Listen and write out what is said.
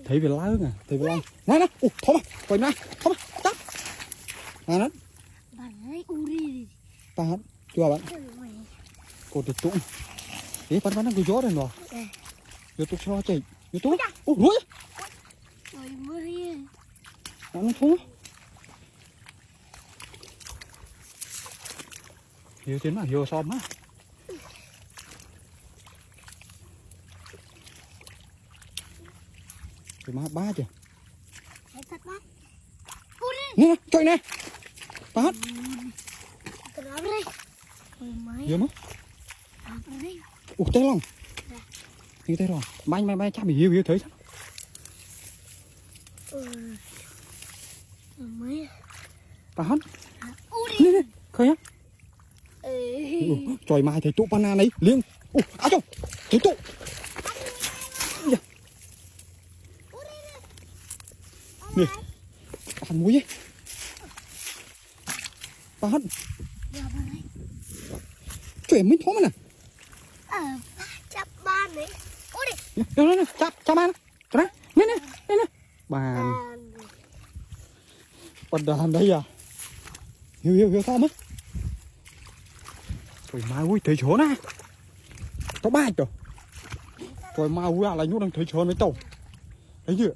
thấy về lá nè, thấy về lá. Này này, thoma, coi nè, thoma, tắt. Nè nó. Bạn ấy uri. Ta hết, chưa bạn. Cô thì tụng. Đấy, bạn nó cứ gió đây rồi. YouTube cho chị, YouTube. Ui. Ôi mới. Nó thua. Hiểu tiếng mà hiểu xong á. Cái má ba chưa? Hãy thật bác. Nè, trời nè. Ta hết. Cái đó đây. Ôi mới. Hiểu không? Đây. Tay lòng. Như thế rồi. Mày chắc mày hiểu thấy sao? Mới. Ta hết. Nè, khơi á. Trời mai thấy tụ banana này liền. À chồng. Thấy tụ. Nè. Ăn muối ấy. Ta hết. Chuyện mình thôi mà nè. Chắp ban đấy. Ôi đi. Nè, chắp ban. Cho nè. Nè. Bàn. Bàn đàn đây à. Hiểu sao mất. Trời mai ui thấy chỗ nè. Tao ba rồi. Trời mai ui à là nhút đang thấy chỗ mấy tàu. Thấy chưa?